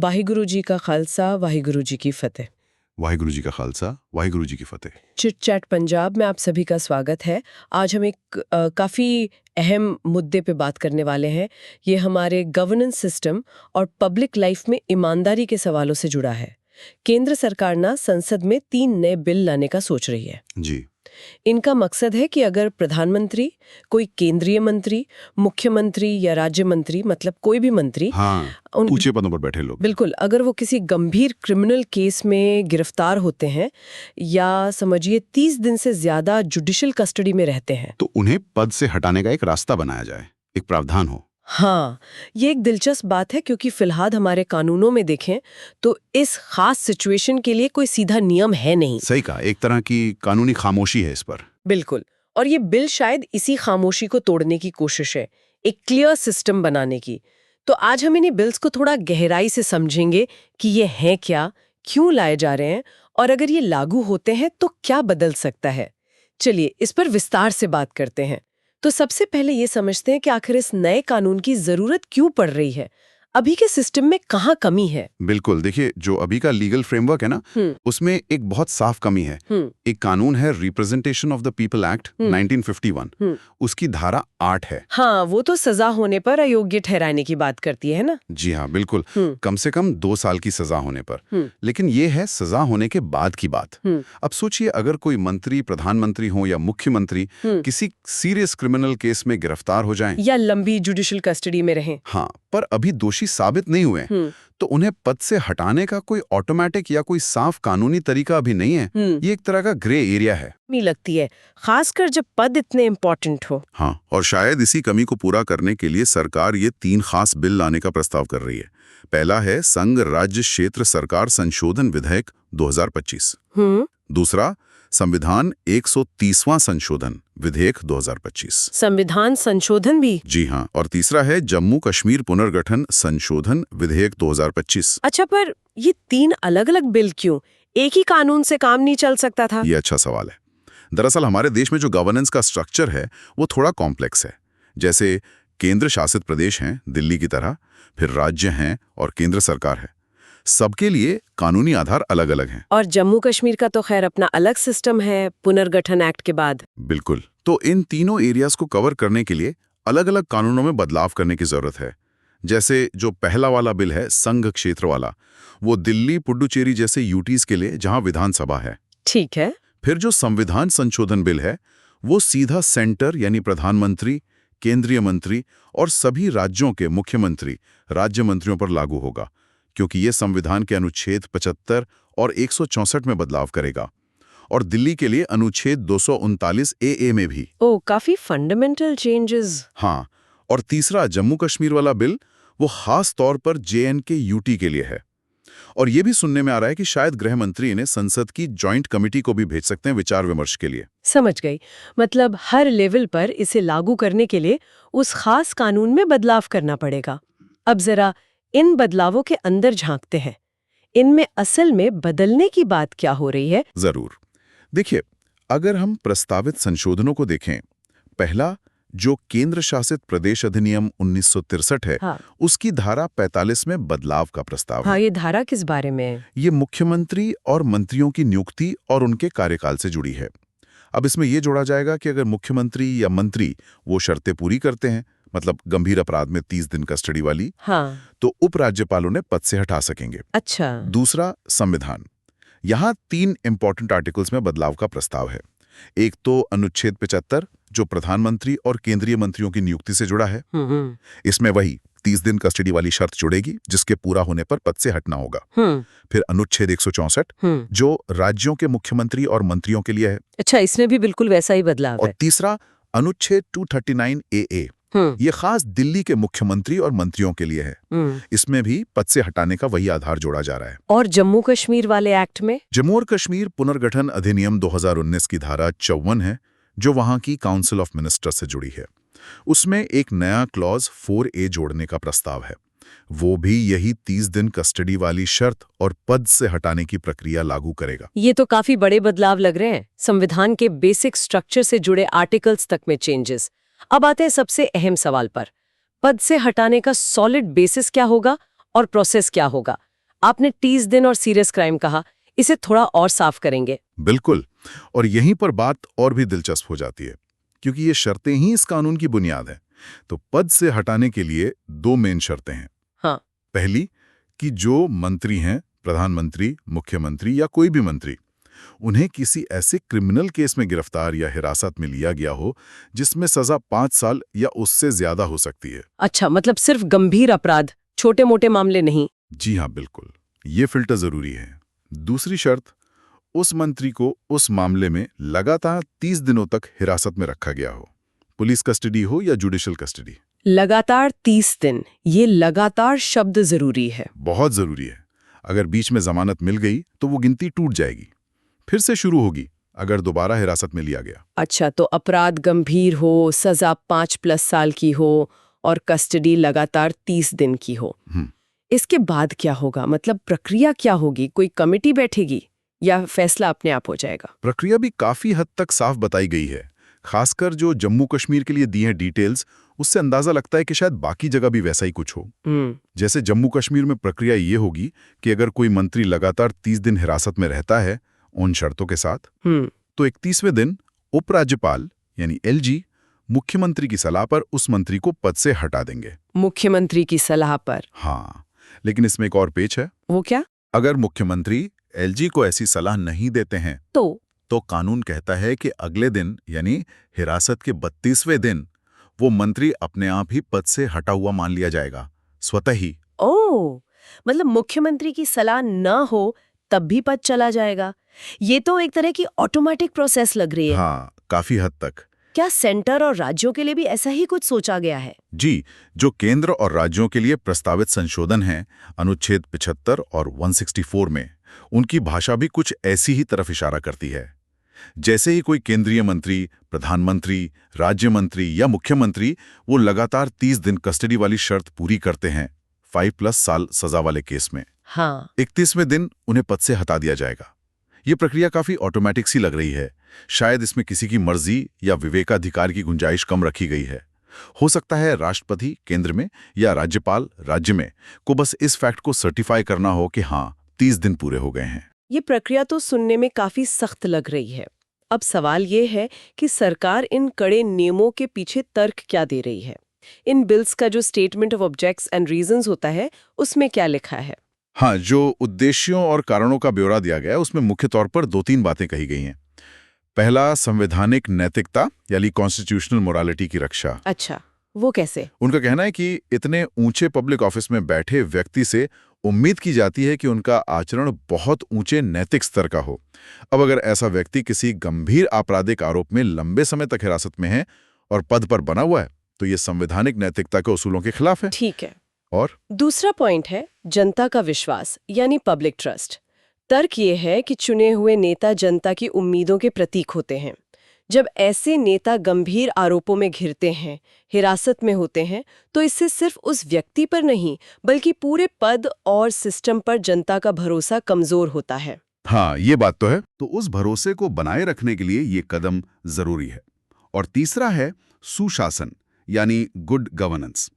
वाहिगुरु जी का खालसा, वाहिगुरु जी की फतेह। वाहिगुरु जी का खालसा, वाहिगुरु जी की फतेह। चिट चैट पंजाब में आप सभी का स्वागत है। आज हम एक काफ़ी अहम मुद्दे पे बात करने वाले हैं। ये हमारे गवर्नेंस सिस्टम और पब्लिक लाइफ में ईमानदारी के सवालों से जुड़ा है। केंद्र सरकार ना संसद में 3 नए बिल लाने का सोच रही है। जी। इनका मकसद है कि अगर प्रधानमंत्री, कोई केंद्रीय मंत्री, मुख्यमंत्री या राज्य मंत्री, मतलब कोई भी मंत्री, हाँ, ऊंचे पदों पर बैठे लोग, बिल्कुल, अगर वो किसी गंभीर क्रिमिनल केस में गिरफ्तार होते हैं या समझिए 30 दिन से ज्यादा जुडिशियल कस्टडी में रहते हैं, तो उन्हें पद से हटाने का एक रास्ता बनाया जाए, एक प्रावधान हो। हाँ, ये एक दिलचस्प बात है क्योंकि फिलहाल हमारे कानूनों में देखें तो इस खास सिचुएशन के लिए कोई सीधा नियम है नहीं। सही कहा, एक तरह की कानूनी खामोशी है इस पर। बिल्कुल, और ये बिल शायद इसी खामोशी को तोड़ने की कोशिश है, एक क्लियर सिस्टम बनाने की। तो आज हम इन्हीं बिल्स को थोड़ा गहराई से समझेंगे कि ये हैं क्या, क्यों लाए जा रहे हैं और अगर ये लागू होते हैं तो क्या बदल सकता है। चलिए इस पर विस्तार से बात करते हैं। तो सबसे पहले ये समझते हैं कि आखिर इस नए कानून की जरूरत क्यों पड़ रही है, अभी के सिस्टम में कहाँ कमी है। बिल्कुल, देखिए जो अभी का लीगल फ्रेमवर्क है ना, उसमें एक बहुत साफ कमी है। एक कानून है representation of the people act 1951, उसकी धारा 8 है। हाँ, वो तो सजा होने पर अयोग्य ठहराने की बात करती है ना। जी हाँ, बिल्कुल, कम से कम 2 साल की सजा होने पर। लेकिन ये है सजा होने के बाद की बात। अब सोचिए, अगर कोई मंत्री, प्रधानमंत्री हो या मुख्यमंत्री किसी सीरियस क्रिमिनल केस में गिरफ्तार हो जाएं या लंबी जुडिशियल कस्टडी में रहें, हाँ, पर अभी दोषी साबित नहीं हुए, तो उन्हें पद से हटाने का कोई ऑटोमेटिक या कोई साफ कानूनी तरीका अभी नहीं है। ये एक तरह का ग्रे एरिया है। नहीं लगती है, खासकर जब पद इतने इम्पोर्टेंट हो। हाँ, और शायद इसी कमी को पूरा करने के लिए सरकार ये 3 खास बिल लाने का प्रस्ताव कर रही है। पहला है संघ राज्य क्षेत्र सरकार संशोधन विधेयक 2025। दूसरा, संविधान 130वां संशोधन विधेयक 2025। संविधान संशोधन भी? जी हाँ, और तीसरा है जम्मू कश्मीर पुनर्गठन संशोधन विधेयक 2025। अच्छा, पर ये 3 अलग-अलग बिल क्यों? एक ही कानून से काम नहीं चल सकता था? ये अच्छा सवाल है। दरअसल हमारे देश में जो गवर्नेंस का स्ट्रक्चर है वो थोड़ा कॉम्प्लेक्स है। जैसे केंद्र शासित प्रदेश हैं दिल्ली की तरह, फिर राज्य हैं और केंद्र सरकार है। सबके लिए कानूनी आधार अलग अलग हैं। और जम्मू कश्मीर का तो खैर अपना अलग सिस्टम है पुनर्गठन एक्ट के बाद। बिल्कुल, तो इन तीनों एरियाज को कवर करने के लिए अलग अलग कानूनों में बदलाव करने की जरूरत है। जैसे जो पहला वाला बिल है संघ क्षेत्र वाला, वो दिल्ली पुडुचेरी जैसे यूटीज के लिए जहां विधानसभा है। ठीक है। फिर जो संविधान संशोधन बिल है वो सीधा सेंटर यानी प्रधानमंत्री, केंद्रीय मंत्री और सभी राज्यों के मुख्यमंत्री, राज्य मंत्रियों पर लागू होगा, क्योंकि ये संविधान के अनुच्छेद 75 और 164 में बदलाव करेगा, और दिल्ली के लिए अनुच्छेद 239 ए में भी। ओह, काफी फंडामेंटल चेंजेस। हाँ, और तीसरा जम्मू कश्मीर वाला बिल वो खास तौर पर JNK यूटी के लिए है। और ये भी सुनने में आ रहा है कि शायद गृह मंत्री इन्हें संसद की जॉइंट कमेटी को भी भेज सकते हैं विचार विमर्श के लिए। समझ गई, मतलब हर लेवल पर इसे लागू करने के लिए उस खास कानून में बदलाव करना पड़ेगा। अब जरा इन बदलावों के अंदर झांकते हैं। इनमें असल में बदलने की बात क्या हो रही है? जरूर, देखिए, अगर हम प्रस्तावित संशोधनों को देखें, पहला जो केंद्र शासित प्रदेश अधिनियम 1963 है, हाँ। उसकी धारा 45 में बदलाव का प्रस्ताव हाँ, है। ये धारा किस बारे में है? ये मुख्यमंत्री और मंत्रियों की नियुक्ति और उनके कार्यकाल से जुड़ी है। अब इसमें यह जोड़ा जाएगा कि अगर मुख्यमंत्री या मंत्री वो शर्तें पूरी करते हैं, मतलब गंभीर अपराध में 30 दिन कस्टडी वाली, हाँ। तो उपराज्यपालों ने पद से हटा सकेंगे। अच्छा। दूसरा, संविधान। यहाँ 3 इंपॉर्टेंट आर्टिकल्स में बदलाव का प्रस्ताव है। एक तो अनुच्छेद 75 जो प्रधानमंत्री और केंद्रीय मंत्रियों की नियुक्ति से जुड़ा है। इसमें वही 30 दिन कस्टडी वाली शर्त जुड़ेगी जिसके पूरा होने पर पद से हटना होगा। फिर अनुच्छेद 164 जो राज्यों के मुख्यमंत्री और मंत्रियों के लिए है। अच्छा, इसमें भी बिल्कुल वैसा ही बदलाव है। और तीसरा अनुच्छेद 239 AA, ये खास दिल्ली के मुख्यमंत्री और मंत्रियों के लिए है। इसमें भी पद से हटाने का वही आधार जोड़ा जा रहा है। और जम्मू कश्मीर वाले एक्ट में? जम्मू और कश्मीर पुनर्गठन अधिनियम 2019 की धारा 54 है जो वहां की काउंसिल ऑफ मिनिस्टर्स से जुड़ी है। उसमें एक नया क्लॉज 4A जोड़ने का प्रस्ताव है। वो भी यही 30 दिन कस्टडी वाली शर्त और पद से हटाने की प्रक्रिया लागू करेगा। ये तो काफी बड़े बदलाव लग रहे हैं। संविधान के बेसिक स्ट्रक्चर से जुड़े आर्टिकल्स तक में चेंजेस। अब आते हैं सबसे अहम सवाल पर, पद से हटाने का सॉलिड बेसिस क्या होगा और प्रोसेस क्या होगा? आपने 30 दिन और सीरियस क्राइम कहा, इसे थोड़ा और साफ करेंगे। बिल्कुल। और यहीं पर बात और भी दिलचस्प हो जाती है, क्योंकि ये शर्तें ही इस कानून की बुनियाद है। तो पद से हटाने के लिए 2 मेन शर्तें हैं। हाँ। पहली कि जो मंत्री हैं, प्रधानमंत्री, मुख्यमंत्री या कोई भी मंत्री, उन्हें किसी ऐसे क्रिमिनल केस में गिरफ्तार या हिरासत में लिया गया हो जिसमें सजा 5 साल या उससे ज्यादा हो सकती है। अच्छा, मतलब सिर्फ गंभीर अपराध, छोटे मोटे मामले नहीं। जी हाँ, बिल्कुल, ये फिल्टर जरूरी है। दूसरी शर्त, उस मंत्री को उस मामले में लगातार 30 दिनों तक हिरासत में रखा गया हो, पुलिस कस्टडी हो या जुडिशियल कस्टडी। लगातार 30 दिन, ये लगातार शब्द जरूरी है। बहुत जरूरी है। अगर बीच में जमानत मिल गई तो वो गिनती टूट जाएगी, फिर से शुरू होगी अगर दोबारा हिरासत में लिया गया। अच्छा, तो अपराध गंभीर हो, सजा 5+ साल की हो और कस्टडी लगातार 30 दिन की हो। इसके बाद क्या होगा? मतलब प्रक्रिया क्या होगी? कोई कमेटी बैठेगी या फैसला अपने आप हो जाएगा? प्रक्रिया भी काफी हद तक साफ बताई गई है। खासकर जो जम्मू कश्मीर के लिए दी हैं डिटेल्स, उससे अंदाजा लगता है कि शायद बाकी जगह भी वैसा ही कुछ हो। जैसे जम्मू कश्मीर में प्रक्रिया ये होगी कि अगर कोई मंत्री लगातार 30 दिन हिरासत में रहता है उन शर्तों के साथ, तो 31वें दिन उपराज्यपाल यानी एलजी मुख्यमंत्री की सलाह पर उस मंत्री को पद से हटा देंगे। मुख्यमंत्री की सलाह पर? हाँ, लेकिन इसमें एक और पेच है। वो क्या? अगर मुख्यमंत्री एलजी को ऐसी सलाह नहीं देते हैं तो कानून कहता है कि अगले दिन यानी हिरासत के 32वें दिन वो मंत्री अपने आप ही पद से हटा हुआ मान लिया जाएगा, स्वतः ही। ओह, मतलब मुख्यमंत्री की सलाह न हो तब भी पद चला जाएगा। ये तो एक तरह की ऑटोमेटिक प्रोसेस लग रही है। हाँ, काफी हद तक। क्या सेंटर और राज्यों के लिए भी ऐसा ही कुछ सोचा गया है? जी, जो केंद्र और राज्यों के लिए प्रस्तावित संशोधन हैं, अनुच्छेद 75 और 164 में, उनकी भाषा भी कुछ ऐसी ही तरफ इशारा करती है। जैसे ही कोई केंद्रीय मंत्री, प्रधानमंत्री, राज्य मंत्री या मुख्यमंत्री वो लगातार 30 दिन कस्टडी वाली शर्त पूरी करते हैं 5+ साल सजा वाले केस में, हाँ, 31वें दिन उन्हें पद से हटा दिया जाएगा। ये प्रक्रिया काफी ऑटोमेटिक सी लग रही है। शायद इसमें किसी की मर्जी या विवेकाधिकार की गुंजाइश कम रखी गई है। हो सकता है राष्ट्रपति केंद्र में या राज्यपाल राज्य में को बस इस फैक्ट को सर्टिफाई करना हो कि हाँ 30 दिन पूरे हो गए हैं। ये प्रक्रिया तो सुनने में काफी सख्त लग रही है। अब सवाल ये है कि सरकार इन कड़े नियमों के पीछे तर्क क्या दे रही है? इन बिल्स का जो statement of objects and reasons होता है, उसमें क्या लिखा है? हाँ, जो उद्देश्यों और कारणों का ब्यौरा दिया गया है उसमें मुख्य तौर पर 2-3 बातें कही गई हैं। पहला, संवैधानिक नैतिकता यानी कॉन्स्टिट्यूशनल मोरालिटी की रक्षा। अच्छा, वो कैसे? उनका कहना है कि इतने ऊंचे पब्लिक ऑफिस में बैठे व्यक्ति से उम्मीद की जाती है कि उनका आचरण बहुत ऊंचे नैतिक स्तर का हो। अब अगर ऐसा व्यक्ति किसी गंभीर आपराधिक आरोप में लंबे समय तक हिरासत में है और पद पर बना हुआ है, तो ये संवैधानिक नैतिकता के उसूलों के खिलाफ है। ठीक है। और दूसरा पॉइंट है जनता का विश्वास यानी पब्लिक ट्रस्ट। तर्क ये है कि चुने हुए नेता जनता की उम्मीदों के प्रतीक होते हैं। जब ऐसे नेता गंभीर आरोपों में घिरते हैं, हिरासत में होते हैं, तो इससे सिर्फ उस व्यक्ति पर नहीं बल्कि पूरे पद और सिस्टम पर जनता का भरोसा कमजोर होता है। हाँ, ये बात तो है। तो उस भरोसे को बनाए रखने के लिए ये कदम जरूरी है। और तीसरा है सुशासन यानी गुड गवर्नेंस।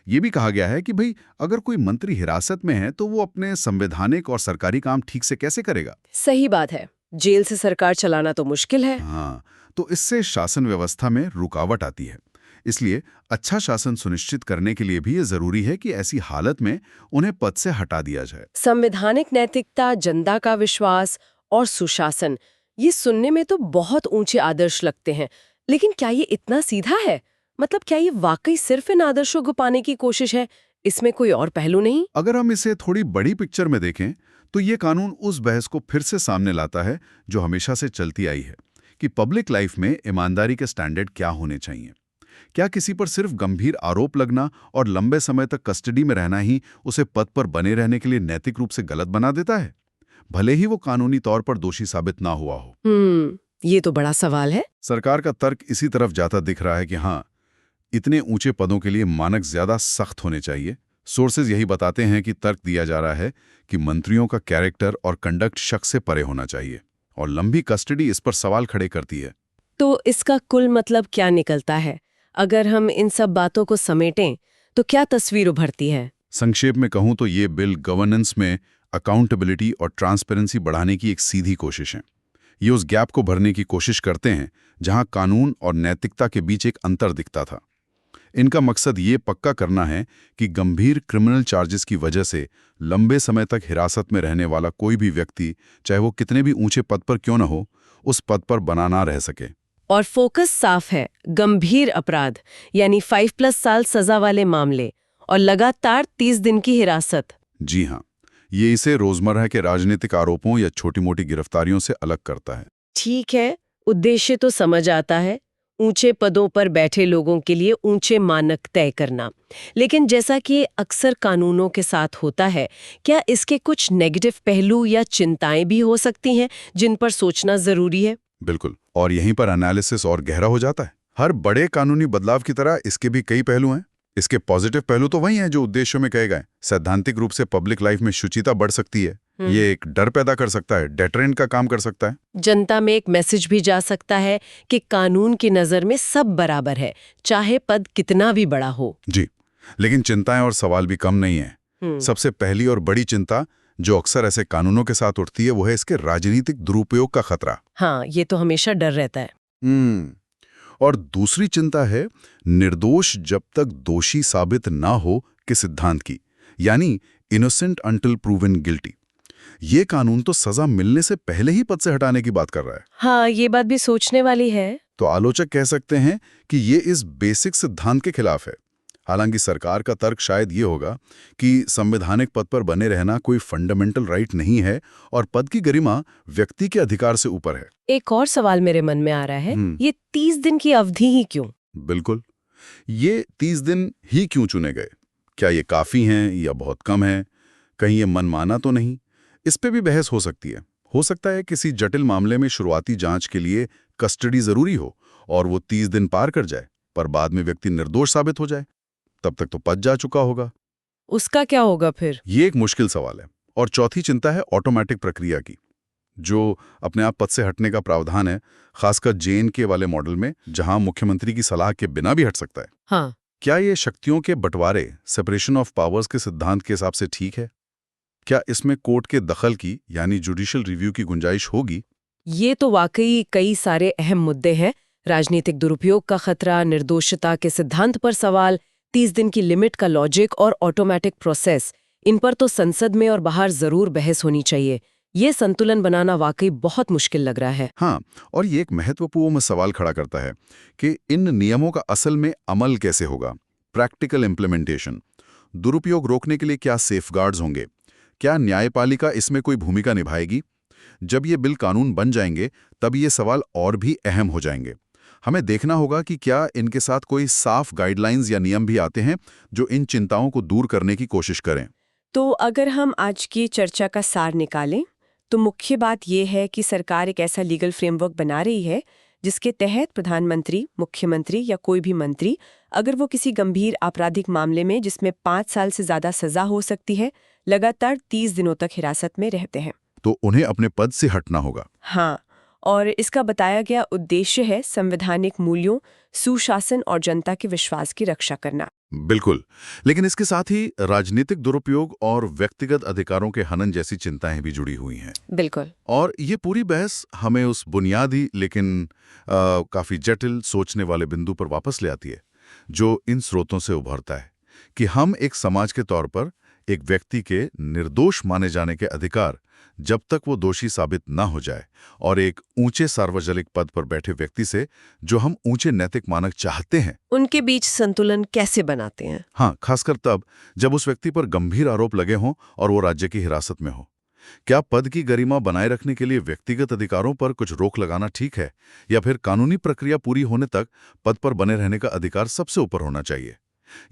ये भी कहा गया है कि भाई अगर कोई मंत्री हिरासत में है तो वो अपने संवैधानिक और सरकारी काम ठीक से कैसे करेगा। सही बात है, जेल से सरकार चलाना तो मुश्किल है। हाँ, तो इससे शासन व्यवस्था में रुकावट आती है। इसलिए अच्छा शासन सुनिश्चित करने के लिए भी ये जरूरी है कि ऐसी हालत में उन्हें पद से हटा दिया जाए। संवैधानिक नैतिकता, जनता का विश्वास और सुशासन, ये सुनने में तो बहुत ऊंचे आदर्श लगते हैं, लेकिन क्या ये इतना सीधा है? मतलब क्या ये वाकई सिर्फ इन आदर्शों को पाने की कोशिश है, इसमें कोई और पहलू नहीं? अगर हम इसे थोड़ी बड़ी पिक्चर में देखें तो ये कानून उस बहस को फिर से सामने लाता है जो हमेशा से चलती आई है कि पब्लिक लाइफ में ईमानदारी के स्टैंडर्ड क्या होने चाहिए। क्या किसी पर सिर्फ गंभीर आरोप लगना और लंबे समय तक कस्टडी में रहना ही उसे पद पर बने रहने के लिए नैतिक रूप से गलत बना देता है, भले ही वो कानूनी तौर पर दोषी साबित ना हुआ हो? ये तो बड़ा सवाल है। सरकार का तर्क इसी तरफ जाता दिख रहा है कि हाँ, इतने ऊंचे पदों के लिए मानक ज्यादा सख्त होने चाहिए। सोर्सेज यही बताते हैं कि तर्क दिया जा रहा है कि मंत्रियों का कैरेक्टर और कंडक्ट शक से परे होना चाहिए, और लंबी कस्टडी इस पर सवाल खड़े करती है। तो इसका कुल मतलब क्या निकलता है? अगर हम इन सब बातों को समेटें तो क्या तस्वीर उभरती है? संक्षेप में कहूं तो ये बिल गवर्नेंस में अकाउंटेबिलिटी और ट्रांसपेरेंसी बढ़ाने की एक सीधी कोशिश है। ये उस गैप को भरने की कोशिश करते हैं जहां कानून और नैतिकता के बीच एक अंतर दिखता था। इनका मकसद ये पक्का करना है कि गंभीर क्रिमिनल चार्जेस की वजह से लंबे समय तक हिरासत में रहने वाला कोई भी व्यक्ति, चाहे वो कितने भी ऊंचे पद पर क्यों न हो, उस पद पर बना ना रह सके। और फोकस साफ है, गंभीर अपराध यानी 5+ साल सजा वाले मामले और लगातार 30 दिन की हिरासत। जी हाँ, ये इसे रोजमर्रा के राजनीतिक आरोपों या छोटी-मोटी गिरफ्तारियों से अलग करता है। ठीक है, उद्देश्य तो समझ आता है, ऊंचे पदों पर बैठे लोगों के लिए ऊंचे मानक तय करना। लेकिन जैसा कि अक्सर कानूनों के साथ होता है, क्या इसके कुछ नेगेटिव पहलू या चिंताएं भी हो सकती हैं जिन पर सोचना जरूरी है? बिल्कुल, और यहीं पर एनालिसिस और गहरा हो जाता है। हर बड़े कानूनी बदलाव की तरह इसके भी कई पहलू हैं। इसके पॉजिटिव पहलू तो वही हैं जो उद्देश्यों में कहे गए। सैद्धांतिक रूप से पब्लिक लाइफ में शुचिता बढ़ सकती है। ये एक डर पैदा कर सकता है, डेटरेंट का काम कर सकता है। जनता में एक मैसेज भी जा सकता है कि कानून की नजर में सब बराबर है, चाहे पद कितना भी बड़ा हो। जी, लेकिन चिंताएं और सवाल भी कम नहीं है। सबसे पहली और बड़ी चिंता जो अक्सर ऐसे कानूनों के साथ उठती है वो है इसके राजनीतिक दुरुपयोग का खतरा। हाँ, ये तो हमेशा डर रहता है। और दूसरी चिंता है निर्दोष जब तक दोषी साबित ना हो के सिद्धांत की, यानी इनोसेंट अंटिल प्रूवन गिल्टी। ये कानून तो सजा मिलने से पहले ही पद से हटाने की बात कर रहा है। हाँ, ये बात भी सोचने वाली है। तो आलोचक कह सकते हैं कि ये इस बेसिक सिद्धांत के खिलाफ है। हालांकि सरकार का तर्क शायद ये होगा कि संवैधानिक पद पर बने रहना कोई फंडामेंटल राइट नहीं है और पद की गरिमा व्यक्ति के अधिकार से ऊपर है। एक और सवाल मेरे मन में आ रहा है, ये 30 दिन की अवधि ही क्यों? बिल्कुल, ये 30 दिन ही क्यों चुने गए? क्या ये काफी हैं या बहुत कम है? कहीं ये मनमाना तो नहीं? इस पे भी बहस हो सकती है। हो सकता है किसी जटिल मामले में शुरुआती जांच के लिए कस्टडी जरूरी हो और वो 30 दिन पार कर जाए, पर बाद में व्यक्ति निर्दोष साबित हो जाए। तब तक तो पद जा चुका होगा। उसका क्या होगा फिर? ये एक मुश्किल सवाल है। और चौथी चिंता है ऑटोमेटिक प्रक्रिया की, जो अपने आप पद से हटने का प्रावधान है, खासकर JNK वाले मॉडल में, जहां मुख्यमंत्री की सलाह के बिना भी हट सकता है। हाँ। क्या ये शक्तियों के बंटवारे, सेपरेशन ऑफ पावर्स के सिद्धांत के हिसाब से ठीक है? क्या इसमें कोर्ट के दखल की यानी जुडिशियल रिव्यू की गुंजाइश होगी? ये तो वाकई कई सारे अहम मुद्दे हैं। राजनीतिक दुरुपयोग का खतरा, निर्दोषता के सिद्धांत पर सवाल, 30 दिन की लिमिट का लॉजिक और ऑटोमेटिक प्रोसेस, इन पर तो संसद में और बाहर जरूर बहस होनी चाहिए। ये संतुलन बनाना वाकई बहुत मुश्किल लग रहा है। हाँ, और ये एक महत्वपूर्ण सवाल खड़ा करता है कि इन नियमों का असल में अमल कैसे होगा? Practical implementation. दुरुपयोग रोकने के लिए क्या सेफगार्ड्स होंगे? क्या न्यायपालिका इसमें कोई भूमिका निभाएगी? जब ये बिल कानून बन जाएंगे तब ये सवाल और भी अहम हो जाएंगे। हमें देखना होगा कि क्या इनके साथ कोई साफ गाइडलाइंस या नियम भी आते हैं जो इन चिंताओं को दूर करने की कोशिश करें। तो अगर हम आज की चर्चा का सार निकालें तो मुख्य बात यह है कि सरकार एक ऐसा लीगल फ्रेमवर्क बना रही है जिसके तहत प्रधानमंत्री, मुख्यमंत्री या कोई भी मंत्री, अगर वो किसी गंभीर आपराधिक मामले में जिसमें 5 साल से ज्यादा सजा हो सकती है, लगातार 30 दिनों तक हिरासत में रहते हैं, तो उन्हें अपने पद से हटना होगा। हाँ, और इसका बताया गया उद्देश्य है संवैधानिक मूल्यों, सुशासन और जनता के विश्वास की रक्षा करना। बिल्कुल, लेकिन इसके साथ ही राजनीतिक दुरुपयोग और व्यक्तिगत अधिकारों के हनन जैसी चिंताएं भी जुड़ी हुई हैं। बिल्कुल। और ये पूरी बहस हमें उस बुनियादी लेकिन काफी जटिल सोचने वाले बिंदु पर वापस ले आती है, जो इन स्रोतों से उभरता है कि हम एक समाज के तौर पर एक व्यक्ति के निर्दोष माने जाने के अधिकार, जब तक वो दोषी साबित ना हो जाए, और एक ऊंचे सार्वजनिक पद पर बैठे व्यक्ति से जो हम ऊंचे नैतिक मानक चाहते हैं, उनके बीच संतुलन कैसे बनाते हैं? हाँ, खासकर तब जब उस व्यक्ति पर गंभीर आरोप लगे हों और वो राज्य की हिरासत में हो। क्या पद की गरिमा बनाए रखने के लिए व्यक्तिगत अधिकारों पर कुछ रोक लगाना ठीक है, या फिर कानूनी प्रक्रिया पूरी होने तक पद पर बने रहने का अधिकार सबसे ऊपर होना चाहिए?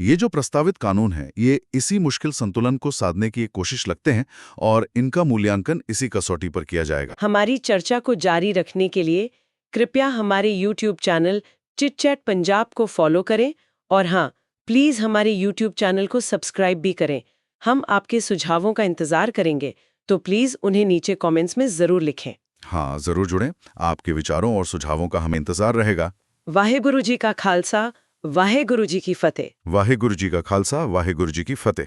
ये जो प्रस्तावित कानून है, ये इसी मुश्किल संतुलन को साधने की एक कोशिश लगते हैं और इनका मूल्यांकन इसी कसौटी पर किया जाएगा। हमारी चर्चा को जारी रखने के लिए कृपया हमारे YouTube चैनल चिट-चैट पंजाब को फॉलो करें और हाँ, प्लीज हमारे YouTube चैनल को सब्सक्राइब भी करें। हम आपके सुझावों का इंतजार करेंगे, तो प्लीज उन्हें नीचे कमेंट्स में जरूर लिखें। हाँ, जरूर जुड़ें। आपके विचारों और सुझावों का हमें इंतजार रहेगा। वाहेगुरु जी का खालसा, वाहेगुरु जी की फतेह। वाहेगुरु जी का खालसा, वाहेगुरु जी की फतेह।